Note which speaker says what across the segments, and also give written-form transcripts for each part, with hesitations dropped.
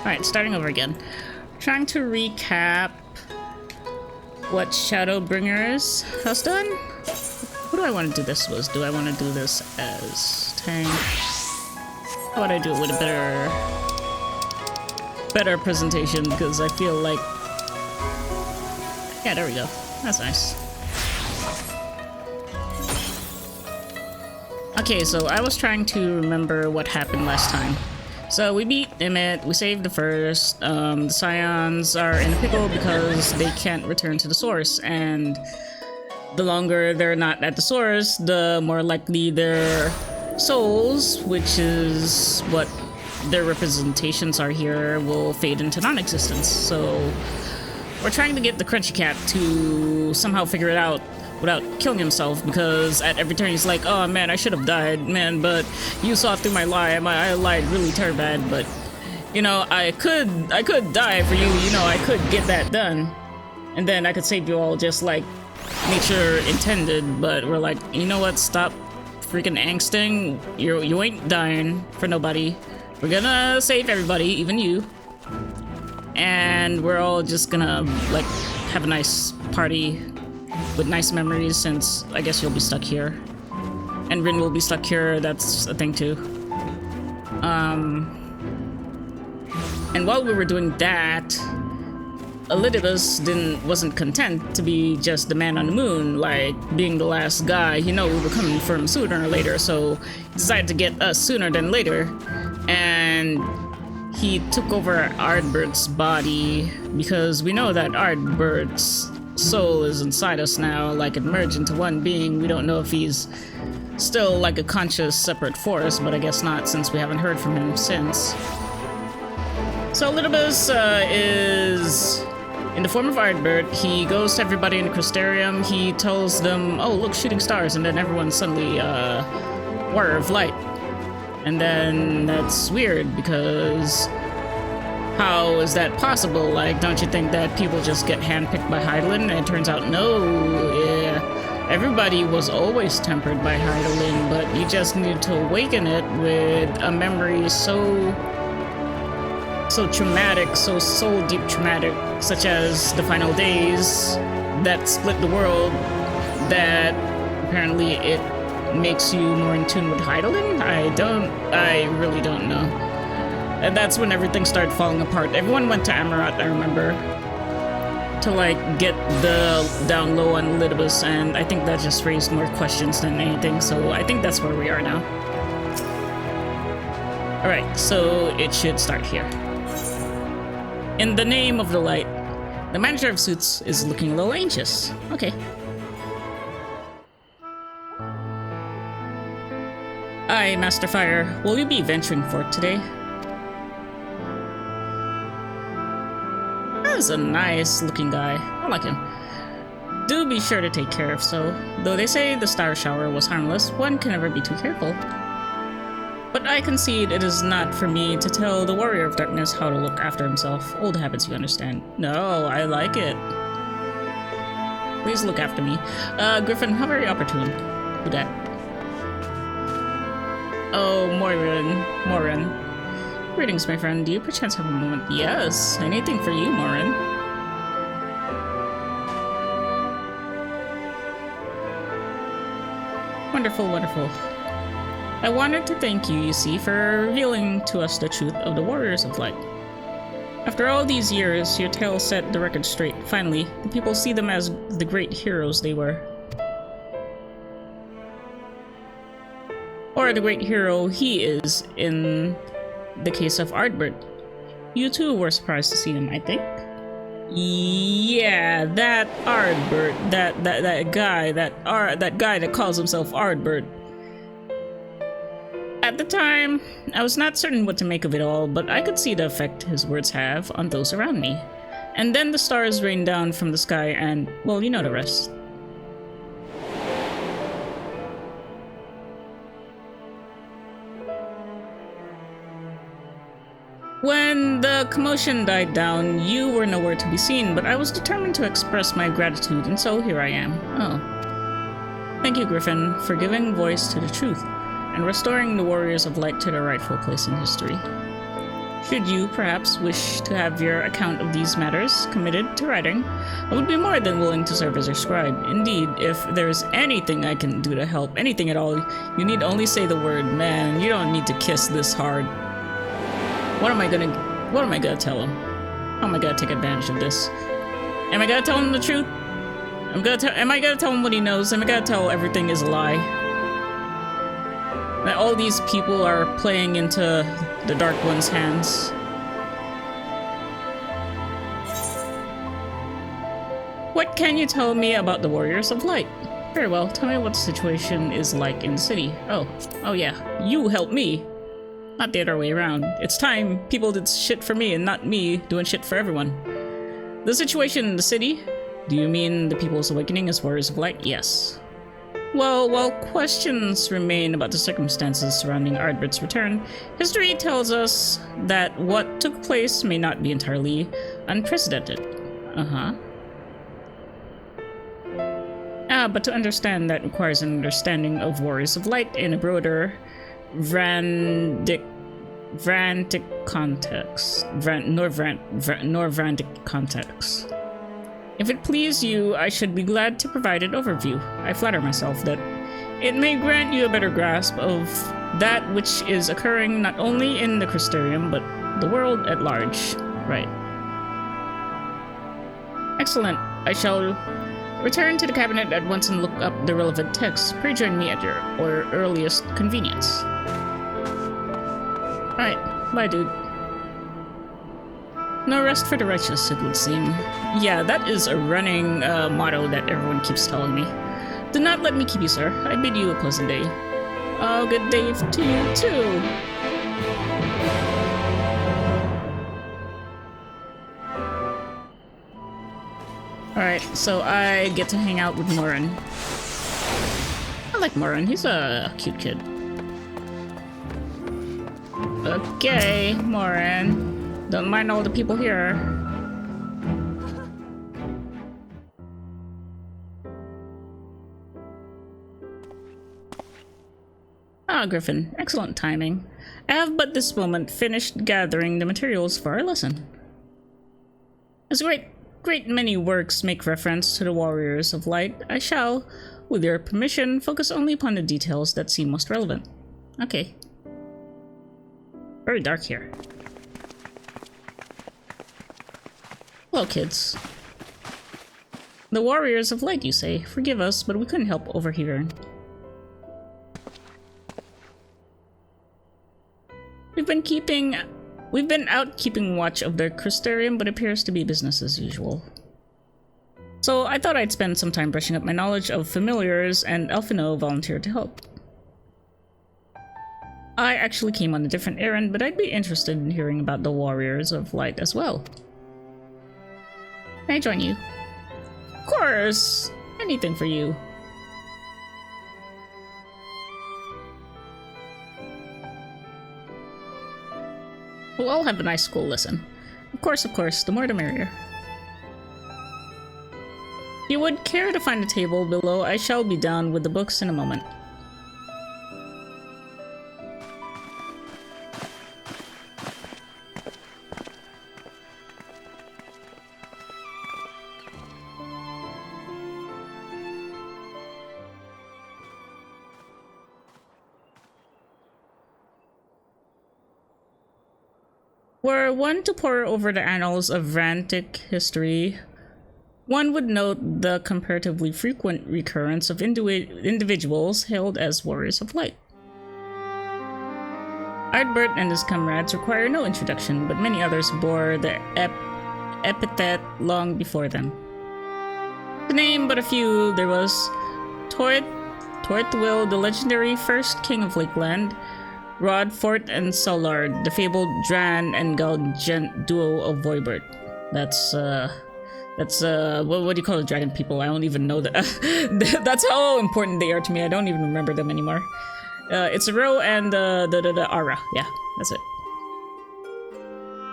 Speaker 1: Alright, starting over again. Trying to recap what Shadowbringers has done. Who do I want to do this with? Do I want to do this as tank? How would I do it with a better presentation? Because I feel like... Yeah, there we go. That's nice. Okay, so I was trying to remember what happened last time. So we beat Emmett, we saved the first, the Scions are in a pickle because they can't return to the source, and the longer they're not at the source, the more likely their souls, which is what their representations are here, will fade into non-existence. So we're trying to get the Crunchy Cat to somehow figure it out without killing himself, because at every turn he's like, oh man, I should have died, man, but you saw through my lie. I lied really terrible bad, but you know, I could die for you, you know, I could get that done, and then I could save you all just like nature intended. But we're like, you know what, stop freaking angsting. You ain't dying for nobody. We're gonna save everybody, even you, and we're all just gonna like have a nice party with nice memories, since I guess you'll be stuck here. And Rin will be stuck here, that's a thing too. And while we were doing that, Elidibus wasn't content to be just the man on the moon, like being the last guy. You know, we were coming for him sooner or later, so he decided to get us sooner than later. And he took over Ardbert's body, because we know that Ardbert's soul is inside us now, like it merged into one being. We don't know if he's still like a conscious separate force, but I guess not, since we haven't heard from him since. So Elidibus is in the form of Ardbert. He goes to everybody in the Crystarium. He tells them, oh look, shooting stars, and then everyone suddenly warrior of light. And then that's weird, because how is that possible? Like, don't you think that people just get handpicked by Hydaelyn? And it turns out, no, everybody was always tempered by Hydaelyn, but you just need to awaken it with a memory so traumatic, so soul deep traumatic, such as the final days that split the world, that apparently it makes you more in tune with Hydaelyn? I really don't know. And that's when everything started falling apart. Everyone went to Amarat, I remember, to like get the down low on Elidibus, and I think that just raised more questions than anything, so I think that's where we are now. Alright, so it should start here. In the name of the light, the manager of suits is looking a little anxious. Okay. Aye, Master Fire, will you be venturing forth today? That's a nice looking guy. I like him. Do be sure to take care of so. Though they say the star shower was harmless, one can never be too careful. But I concede it is not for me to tell the warrior of darkness how to look after himself. Old habits, you understand. No, I like it. Please look after me. Griffin, how very opportune. Who dat? Oh, Morin. Greetings, my friend. Do you perchance have a moment? Yes, anything for you, Morin. Wonderful, wonderful. I wanted to thank you, you see, for revealing to us the truth of the Warriors of Light. After all these years, your tale set the record straight. Finally, the people see them as the great heroes they were. Or the great hero he is in the case of Ardbert. You too were surprised to see him, I think. Yeah, that Ardbert, that guy that calls himself Ardbert. At the time, I was not certain what to make of it all, but I could see the effect his words have on those around me. And then the stars rained down from the sky and, well, you know the rest. When the commotion died down, you were nowhere to be seen, but I was determined to express my gratitude, and so here I am. Oh. Thank you, Griffin, for giving voice to the truth, and restoring the Warriors of Light to their rightful place in history. Should you perhaps wish to have your account of these matters committed to writing, I would be more than willing to serve as your scribe. Indeed, if there's anything I can do to help, anything at all, you need only say the word. Man, you don't need to kiss this hard. What am I gonna tell him? How am I gonna take advantage of this? Am I gonna tell him the truth? Am I gonna tell him what he knows? Am I gonna tell everything is a lie? That all these people are playing into the Dark One's hands. What can you tell me about the Warriors of Light? Very well, tell me what the situation is like in the city. Oh yeah, you help me. Not the other way around. It's time people did shit for me and not me doing shit for everyone. The situation in the city? Do you mean the People's Awakening as Warriors of Light? Yes. Well, while questions remain about the circumstances surrounding Ardbert's return, history tells us that what took place may not be entirely unprecedented. But to understand that requires an understanding of Warriors of Light in a broader Vrandic context. Norvrandic context. If it please you, I should be glad to provide an overview. I flatter myself that it may grant you a better grasp of that which is occurring not only in the Crystarium, but the world at large. Right. Excellent. I shall return to the cabinet at once and look up the relevant texts. Pray join me at your earliest convenience. Alright, bye dude. No rest for the righteous, it would seem. Yeah, that is a running motto that everyone keeps telling me. Do not let me keep you, sir. I bid you a pleasant day. Oh, good day to you, too. Alright, so I get to hang out with Morin. I like Morin, he's a cute kid. Okay, Morin. Don't mind all the people here. Ah, Griffin. Excellent timing. I have but this moment finished gathering the materials for our lesson. As a great many works make reference to the Warriors of Light, I shall, with your permission, focus only upon the details that seem most relevant. Okay. Very dark here. Hello, kids. The Warriors of Light, you say? Forgive us, but we couldn't help overhearing. We've been out keeping watch of the Crystarium, but it appears to be business as usual. So I thought I'd spend some time brushing up my knowledge of familiars, and Elfino volunteered to help. I actually came on a different errand, but I'd be interested in hearing about the Warriors of Light as well. Can I join you? Of course! Anything for you. We'll all have a nice school lesson. Of course, the more the merrier. If you would care to find a table below, I shall be down with the books in a moment. Were one to pore over the annals of Vrantic history, one would note the comparatively frequent recurrence of individuals hailed as Warriors of Light. Ardbert and his comrades require no introduction, but many others bore the epithet long before them. To name but a few, there was Torthwill, the legendary first king of Lakeland, Rodfort and Solard, the fabled Dran and Galgent duo of Voibert. That's what do you call the dragon people? I don't even know that. That's how important they are to me. I don't even remember them anymore. It's Ro and the Ara. Yeah, that's it.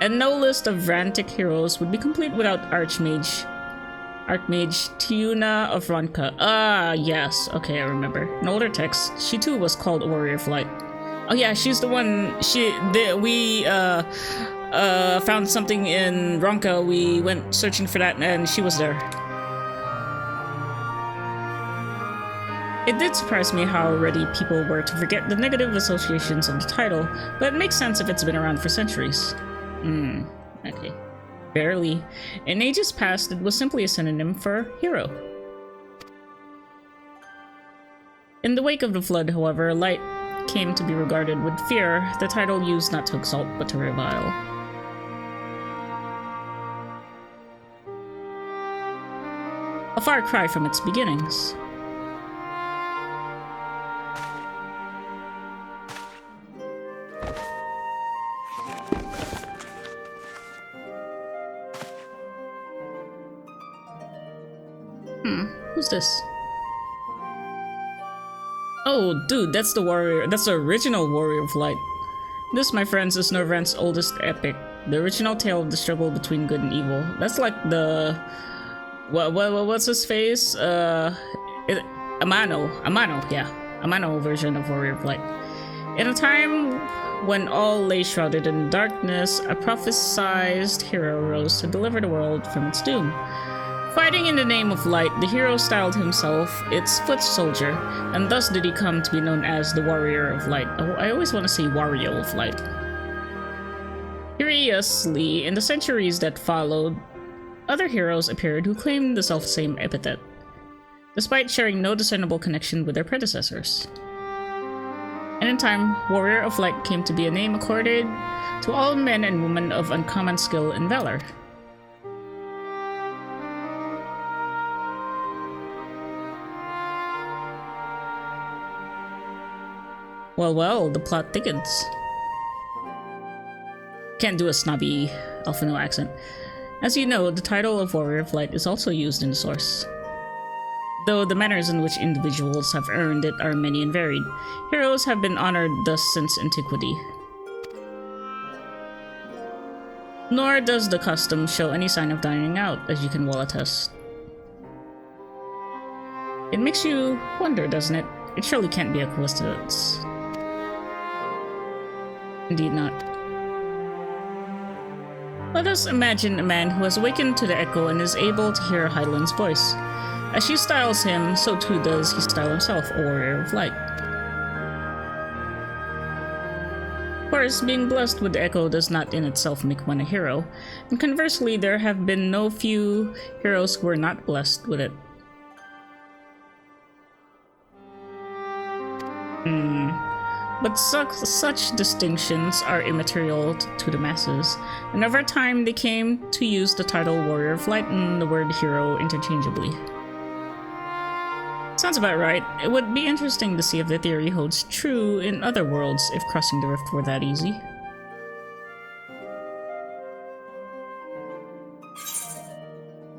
Speaker 1: And no list of Vrantic heroes would be complete without Archmage Tiuna of Ronka. Ah, yes. Okay, I remember. In older texts, she too was called a Warrior of Light. Oh yeah, she's the one. found something in Ronka. We went searching for that and she was there. It did surprise me how ready people were to forget the negative associations of the title, but it makes sense if it's been around for centuries. Okay. Barely. In ages past, it was simply a synonym for hero. In the wake of the flood, however, light came to be regarded with fear, the title used not to exalt but to revile. A far cry from its beginnings. Who's this? Oh, dude, that's the warrior. That's the original Warrior of Light. This, my friends, is Norvrent's oldest epic. The original tale of the struggle between good and evil. That's like the... What's his face? Amano, yeah. Amano version of Warrior of Light. In a time when all lay shrouded in darkness, a prophesized hero rose to deliver the world from its doom. Fighting in the name of light, the hero styled himself its foot soldier, and thus did he come to be known as the Warrior of Light. Oh, I always want to say Wario of Light. Curiously, in the centuries that followed, other heroes appeared who claimed the self-same epithet, despite sharing no discernible connection with their predecessors. And in time, Warrior of Light came to be a name accorded to all men and women of uncommon skill and valor. Well, the plot thickens. Can't do a snobby Alphino accent. As you know, the title of Warrior of Light is also used in the source. Though the manners in which individuals have earned it are many and varied, heroes have been honored thus since antiquity. Nor does the custom show any sign of dying out, as you can well attest. It makes you wonder, doesn't it? It surely can't be a coincidence. Indeed not. Let us imagine a man who has awakened to the echo and is able to hear Hydaelyn's voice. As she styles him, so too does he style himself, a Warrior of Light. Of course, being blessed with the echo does not in itself make one a hero, and conversely, there have been no few heroes who were not blessed with it. But such distinctions are immaterial to the masses, and over time they came to use the title Warrior of Light and the word hero interchangeably. Sounds about right. It would be interesting to see if the theory holds true in other worlds if crossing the rift were that easy.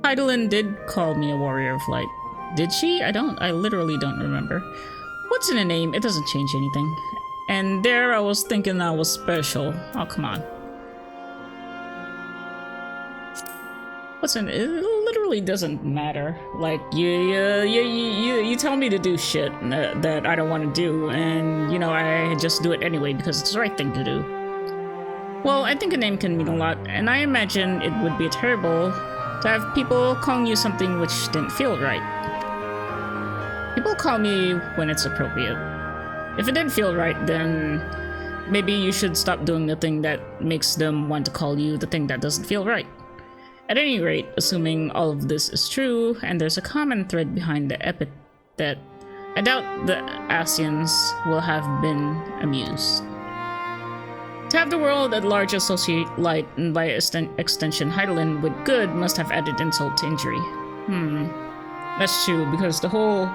Speaker 1: Hydaelyn did call me a Warrior of Light. Did she? I literally don't remember. What's in a name? It doesn't change anything. And there I was thinking I was special. Oh, come on. What's in it? It literally doesn't matter. Like, you tell me to do shit that I don't want to do, and, you know, I just do it anyway because it's the right thing to do. Well, I think a name can mean a lot, and I imagine it would be terrible to have people calling you something which didn't feel right. People call me when it's appropriate. If it didn't feel right, then maybe you should stop doing the thing that makes them want to call you the thing that doesn't feel right. At any rate, assuming all of this is true, and there's a common thread behind the epithet, I doubt the Asians will have been amused. To have the world at large associate light, and by extension Hydaelyn, with good must have added insult to injury. That's true, because the whole...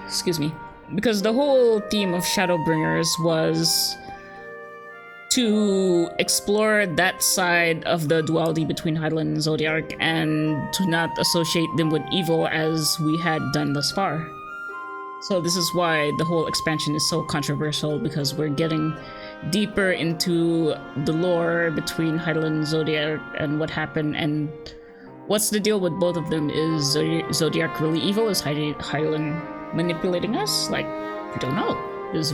Speaker 1: excuse me. Because the whole theme of Shadowbringers was to explore that side of the duality between Hydaelyn and Zodiac and to not associate them with evil as we had done thus far. So this is why the whole expansion is so controversial, because we're getting deeper into the lore between Hydaelyn and Zodiac and what happened and what's the deal with both of them. Is Zodiac really evil? Is Hydaelyn manipulating us? Like, we don't know. This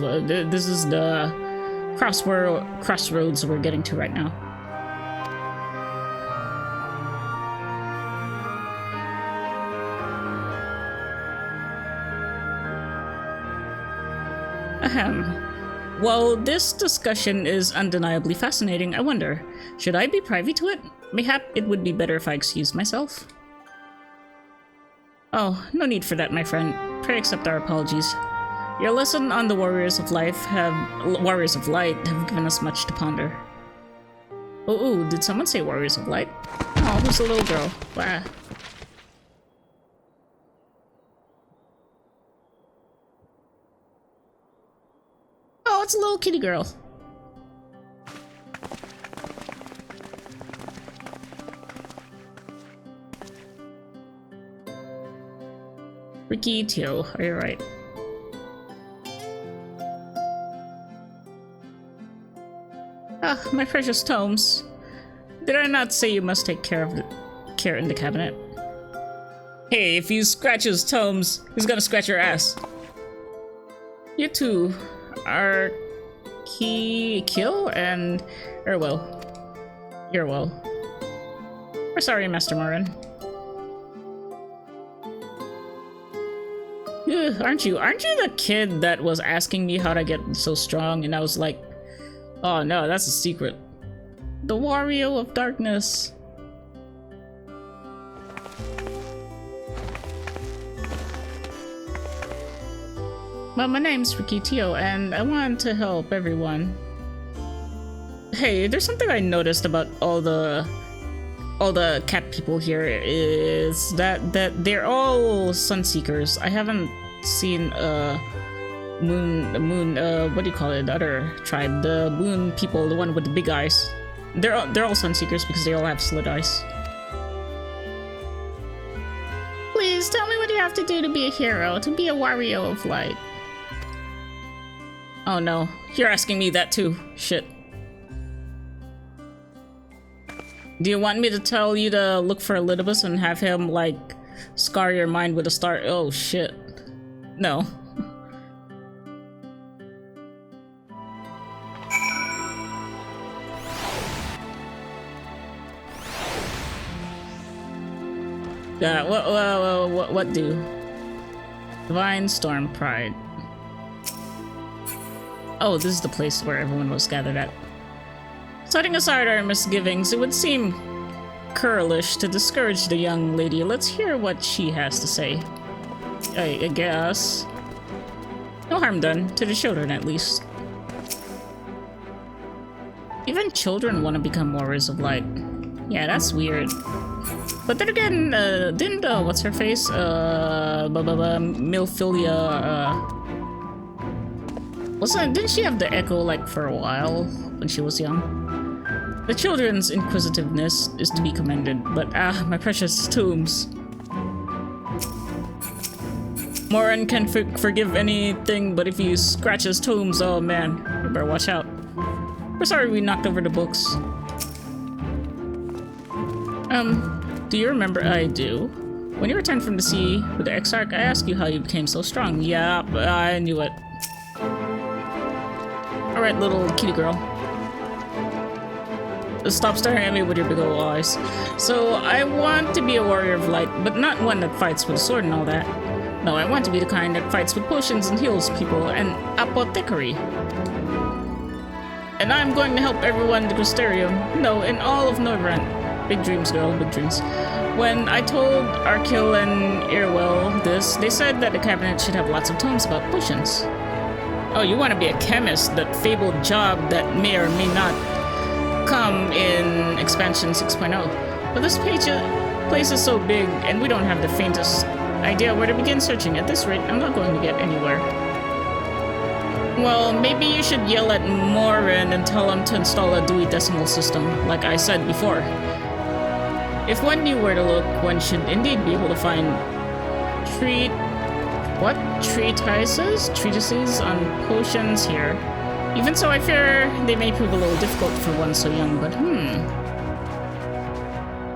Speaker 1: is the crossroads we're getting to right now. Ahem. While this discussion is undeniably fascinating, I wonder, should I be privy to it? Mayhap it would be better if I excused myself. Oh, no need for that, my friend. Pray accept our apologies. Your lesson on the Warriors of Light have given us much to ponder. Oh, did someone say Warriors of Light? Oh, who's the little girl? Wow. Oh, it's a little kitty girl. Miqo'te, are you right? Ah, my precious tomes. Did I not say you must take care in the cabinet? Hey, if you scratch his tomes, he's gonna scratch your ass. You two are Kill and Irwell. We're sorry, Master Morin. Ugh, aren't you the kid that was asking me how to get so strong? And I was like, oh no, that's a secret. The Wario of Darkness. Well, my name's Miqo'te, and I want to help everyone. Hey, there's something I noticed about all the cat people here is that they're all Sunseekers. I haven't seen moon what do you call it, the other tribe, the moon people, the one with the big eyes. They're all Sunseekers because they all have slit eyes. Please tell me what you have to do to be a hero, to be a Wario of Light. Oh no, you're asking me that too. Shit. Do you want me to tell you to look for Elidibus and have him, like, scar your mind with a star? Oh shit. No. Yeah, what do? Divine Storm Pride. Oh, this is the place where everyone was gathered at. Setting aside our misgivings, it would seem churlish to discourage the young lady. Let's hear what she has to say. I guess. No harm done, to the children at least. Even children want to become Warriors of Light. Yeah, that's weird. But then again, didn't, what's her face? Milphilia, didn't she have the echo, like, for a while when she was young? The children's inquisitiveness is to be commended, but my precious tombs. Morin can forgive anything, but if you scratch his tombs, oh man, you better watch out. We're sorry we knocked over the books. Do you remember? I do. When you returned from the sea with the Exarch, I asked you how you became so strong. Yeah, I knew it. Alright, little kitty girl. Stop staring at me with your big old eyes. So, I want to be a warrior of light, but not one that fights with a sword and all that. No, I want to be the kind that fights with potions and heals people, and apothecary. And I'm going to help everyone in the Crystarium. No, in all of Norvrent. Big dreams, girl, big dreams. When I told Arkil and Irwell this, they said that the cabinet should have lots of tomes about potions. Oh, you want to be a chemist, that fabled job that may or may not come in expansion 6.0. But this place is so big, and we don't have the faintest idea where to begin searching. At this rate, I'm not going to get anywhere. Well, maybe you should yell at Morin and tell him to install a Dewey Decimal System, like I said before. If one knew where to look, one should indeed be able to find treatises on potions here. Even so, I fear they may prove a little difficult for one so young, but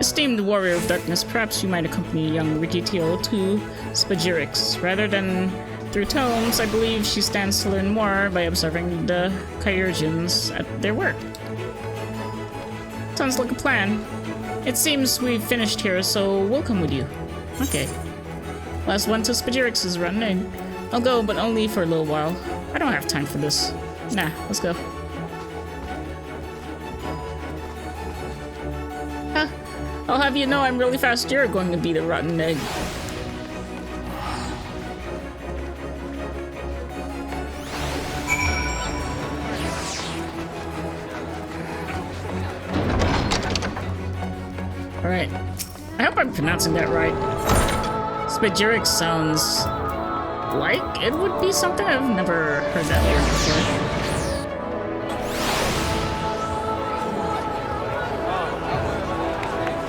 Speaker 1: Esteemed Warrior of Darkness, perhaps you might accompany young Miqo'te to Spagyrix, rather than Through tomes, I believe she stands to learn more by observing the Kyurgians at their work. Sounds like a plan. It seems we've finished here, so we'll come with you. Okay. Last one to Spagyrix's running. I'll go, but only for a little while. I don't have time for this. Nah, let's go. Huh. I'll have you know I'm really fast. You're going to be the rotten egg. Alright. I hope I'm pronouncing that right. Spagyrix sounds like it would be something. I've never heard that word before.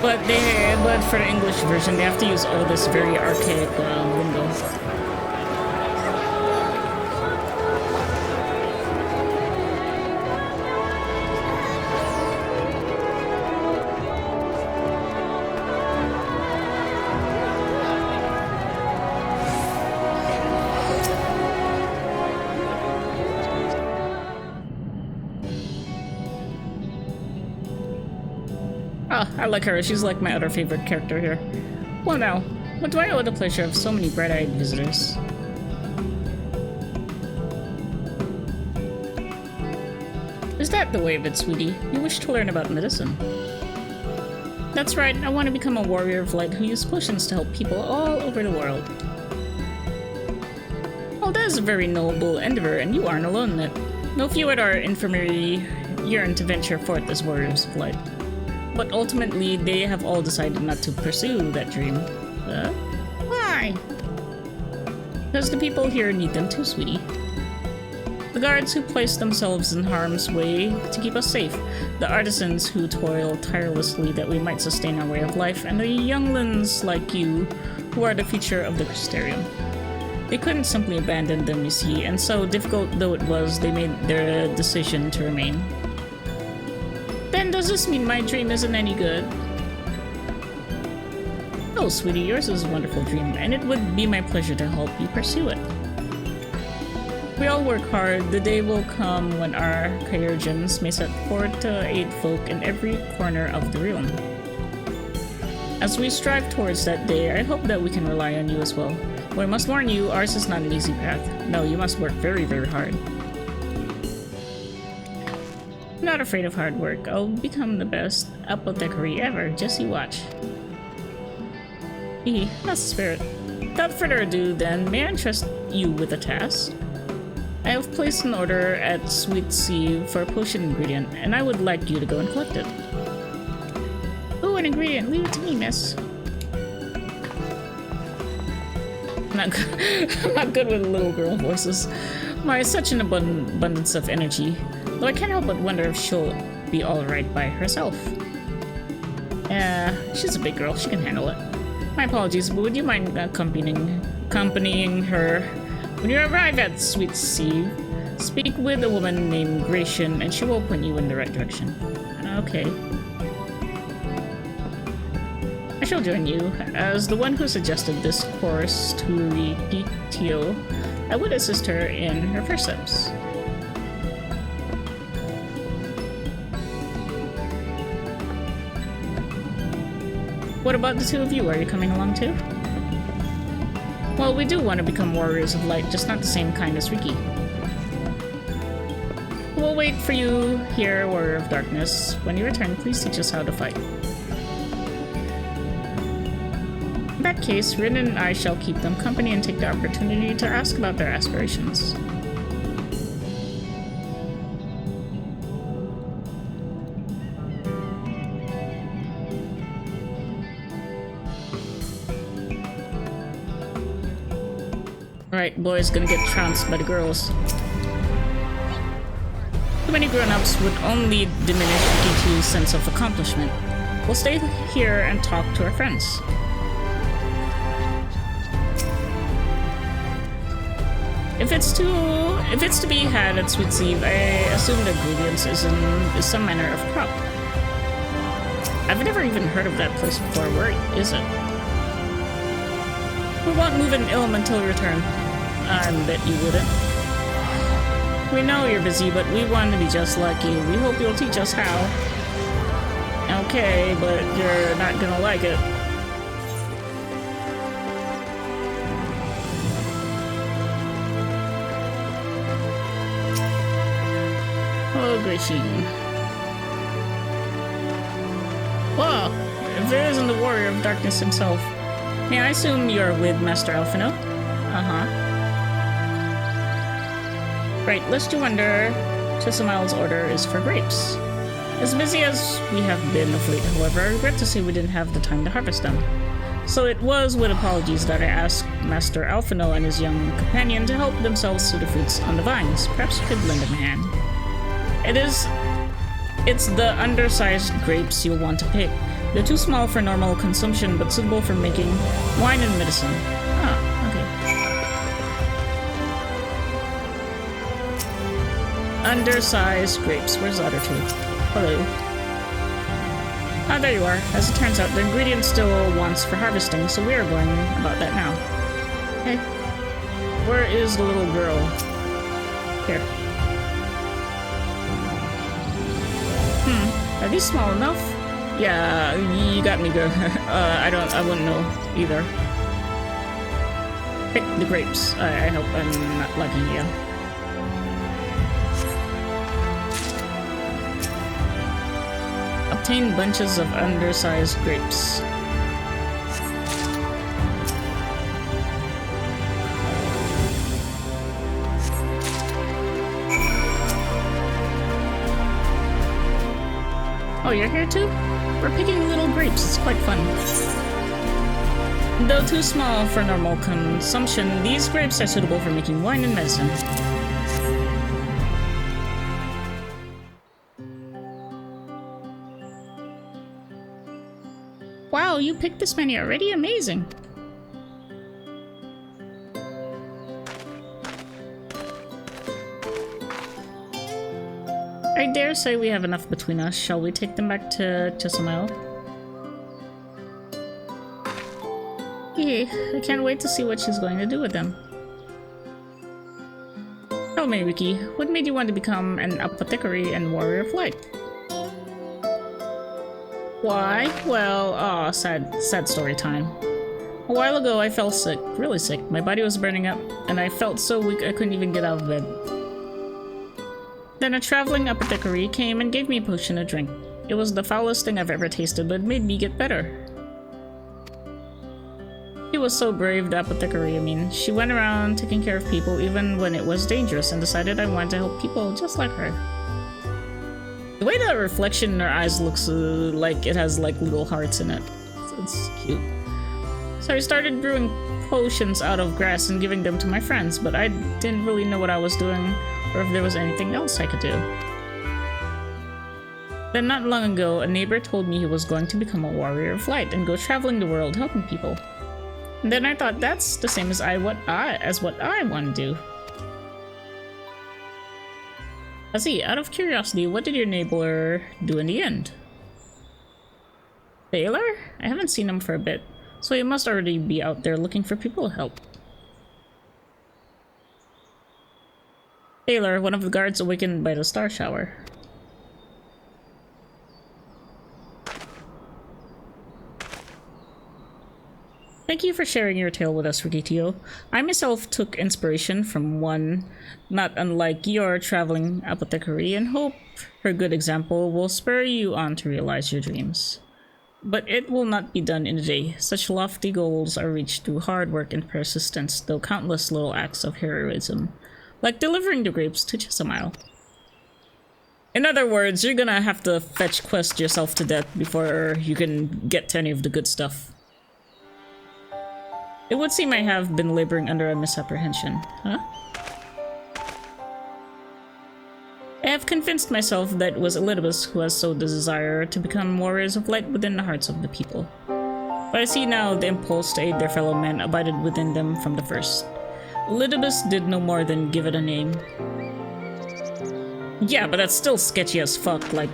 Speaker 1: But for the English version, they have to use all this very archaic lingo. I like her. She's like my other favorite character here. Well now, what do I owe the pleasure of so many bright-eyed visitors? Is that the way of it, sweetie? You wish to learn about medicine? That's right, I want to become a warrior of light who uses potions to help people all over the world. Well, that is a very noble endeavor, and you aren't alone in it. No few at our infirmary yearn to venture forth as warriors of light. But ultimately, they have all decided not to pursue that dream. Why? Because the people here need them too, sweetie. The guards who place themselves in harm's way to keep us safe, the artisans who toil tirelessly that we might sustain our way of life, and the younglings like you who are the future of the Crystarium. They couldn't simply abandon them, you see, and so difficult though it was, they made their decision to remain. Then does this mean my dream isn't any good? Oh, sweetie, yours is a wonderful dream, and it would be my pleasure to help you pursue it. We all work hard. The day will come when our Kyurgians may set forth to aid folk in every corner of the realm. As we strive towards that day, I hope that we can rely on you as well. But I must warn you, ours is not an easy path. No, you must work very, very hard. I'm not afraid of hard work. I'll become the best apothecary ever. Just you watch. That's the spirit. Without further ado, then, may I entrust you with a task? I have placed an order at Sweet Sea for a potion ingredient, and I would like you to go and collect it. Ooh, an ingredient. Leave it to me, miss. I'm not good with little girl voices. My, such an abundance of energy. Though I can't help but wonder if she'll be alright by herself. She's a big girl. She can handle it. My apologies, but would you mind accompanying her? When you arrive at Sweet Sea, speak with a woman named Gratian, and she will point you in the right direction. Okay. I shall join you. As the one who suggested this course to Rikitio, I would assist her in her first steps. What about the two of you? Are you coming along too? Well, we do want to become warriors of light, just not the same kind as Riki. We'll wait for you here, warrior of darkness. When you return, please teach us how to fight. In that case, Rin and I shall keep them company and take the opportunity to ask about their aspirations. Alright, boys gonna get trounced by the girls. Too many grown-ups would only diminish G2's sense of accomplishment. We'll stay here and talk to our friends. If it's to be had at Sweet Sea, I assume the ingredients is some manner of crop. I've never even heard of that place before. Where is it? We won't move an ilm until we return. I bet you wouldn't. We know you're busy, but we want to be just like you. We hope you'll teach us how. Okay, but you're not gonna like it. Oh, Grisheen. Whoa! If there isn't the Warrior of Darkness himself. May I assume you're with Master Alphino? Uh-huh. Right, lest you wonder, Chesamile's order is for grapes. As busy as we have been of late, however, I regret to say we didn't have the time to harvest them. So it was with apologies that I asked Master Alphino and his young companion to help themselves to the fruits on the vines. Perhaps you could lend them a hand. It's the undersized grapes you'll want to pick. They're too small for normal consumption, but suitable for making wine and medicine. Ah, okay. Undersized grapes. Where's the other two? Hello. Ah, there you are. As it turns out, the ingredient still wants for harvesting, so we are going about that now. Hey. Where is the little girl? Here. Are these small enough? Yeah, you got me good. I wouldn't know either. Pick the grapes. I hope I'm not liking you. Obtain bunches of undersized grapes. Oh, you're here too? We're picking little grapes. It's quite fun. Though too small for normal consumption, these grapes are suitable for making wine and medicine. Wow, you picked this many already? Amazing! I dare say we have enough between us. Shall we take them back to Chesamile? I can't wait to see what she's going to do with them. Tell me, Riki, what made you want to become an apothecary and warrior of light? Why? Well, sad story time. A while ago, I fell sick, really sick. My body was burning up, and I felt so weak I couldn't even get out of bed. Then a traveling apothecary came and gave me a potion to drink. It was the foulest thing I've ever tasted, but it made me get better. She was so brave, the apothecary, I mean. She went around taking care of people even when it was dangerous and decided I wanted to help people just like her. The way that reflection in her eyes looks like it has like little hearts in it. It's cute. So I started brewing potions out of grass and giving them to my friends, but I didn't really know what I was doing or if there was anything else I could do. Then not long ago, a neighbor told me he was going to become a warrior of light and go traveling the world helping people. And then I thought that's the same as what I want to do. I see, out of curiosity, what did your neighbor do in the end? Taylor? I haven't seen him for a bit, so he must already be out there looking for people to help. Taylor, one of the guards awakened by the star shower. Thank you for sharing your tale with us, Rikitio. I myself took inspiration from one not unlike your traveling apothecary and hope her good example will spur you on to realize your dreams. But it will not be done in a day. Such lofty goals are reached through hard work and persistence, though countless little acts of heroism, like delivering the grapes to Chesamile. In other words, you're gonna have to fetch quest yourself to death before you can get to any of the good stuff. It would seem I have been laboring under a misapprehension, huh? I have convinced myself that it was Elidibus who has sowed the desire to become warriors of light within the hearts of the people. But I see now the impulse to aid their fellow men abided within them from the first. Elidibus did no more than give it a name. Yeah, but that's still sketchy as fuck, like...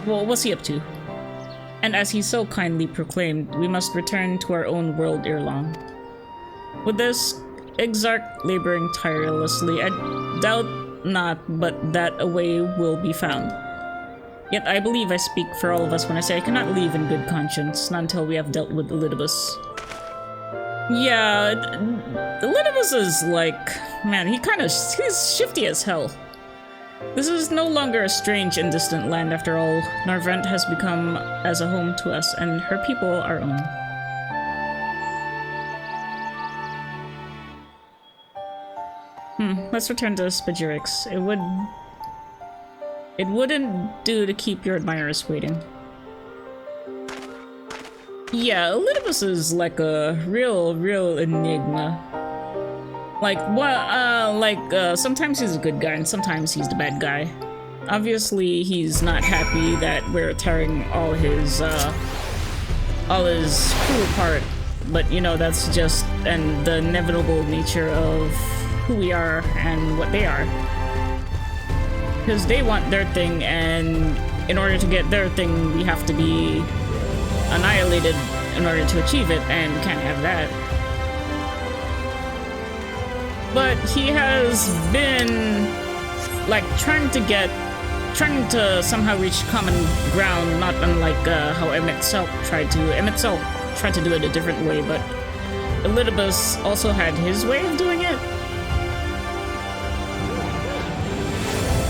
Speaker 1: Well, what's he up to? And as he so kindly proclaimed, we must return to our own world ere long. With this, Exarch laboring tirelessly. I doubt not, but that a way will be found. Yet I believe I speak for all of us when I say I cannot leave in good conscience, not until we have dealt with Elidibus. Yeah, Elidibus is like, man, he's shifty as hell. This is no longer a strange and distant land after all. Narvent has become as a home to us, and her people our own. Let's return to Spagyrix. It wouldn't do to keep your admirers waiting. Yeah, Elidibus is like a real enigma. Like, sometimes he's a good guy and sometimes he's the bad guy. Obviously, he's not happy that we're tearing all his crew apart. But, you know, that's just the inevitable nature of who we are and what they are. Because they want their thing, and in order to get their thing, we have to be annihilated in order to achieve it, and we can't have that. But he has been, like, trying to somehow reach common ground, not unlike how Emet-Selch tried to. Emet-Selch tried to do it a different way, but Elidibus also had his way of doing it.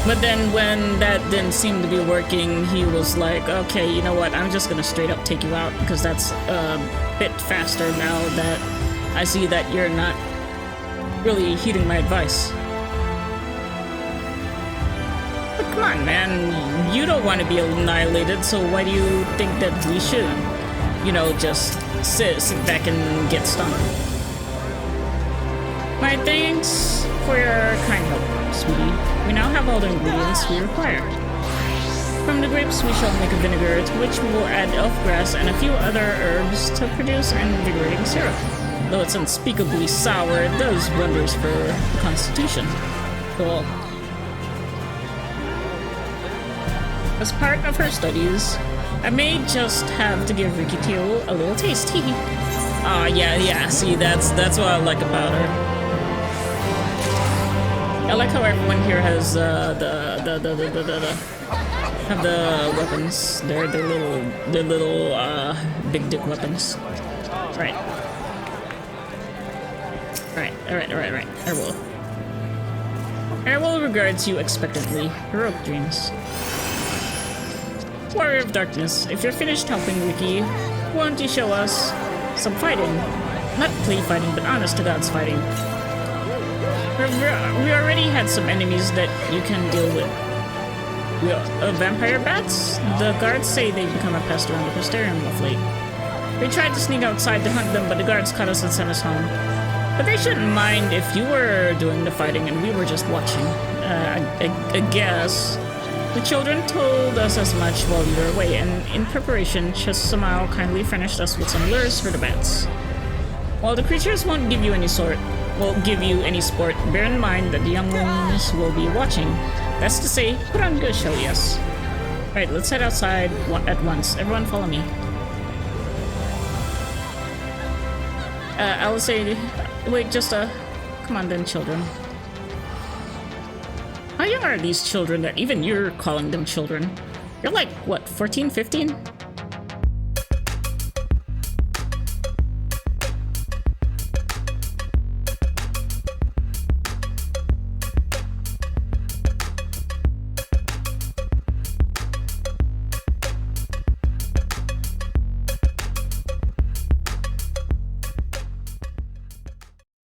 Speaker 1: But then when that didn't seem to be working, he was like, okay, you know what, I'm just gonna straight up take you out, because that's a bit faster now that I see that you're not really heeding my advice. But come on, man, you don't want to be annihilated, so why do you think that we should, you know, just sit back and get stung? My thanks for your kind help, sweetie. We now have all the ingredients we require. From the grapes we shall make a vinegar, to which we will add elf grass and a few other herbs to produce an invigorating syrup. Though it's unspeakably sour, it does wonders for the constitution. Cool. As part of her studies, I may just have to give Rikitio a little taste. Hee. Ah, yeah, see, that's what I like about her. I like how everyone here has have the weapons. They're little big dick weapons. Right. Erwol regards you expectantly. Heroic dreams. Warrior of Darkness, if you're finished helping Riki, won't you show us some fighting? Not play fighting, but honest to God's fighting. We already had some enemies that you can deal with. Vampire bats? The guards say they become a pest around the Prosterium of late. We tried to sneak outside to hunt them, but the guards caught us and sent us home. But they shouldn't mind if you were doing the fighting and we were just watching. I guess. The children told us as much while we were away, and in preparation, somehow kindly furnished us with some lures for the bats. While the creatures won't give you any sport, bear in mind that the young ones will be watching. That's to say, put on good show, yes. Right, let's head outside at once. Everyone follow me. I'll say, wait, come on then, children. How young are these children that even you're calling them children? You're like, what, 14, 15?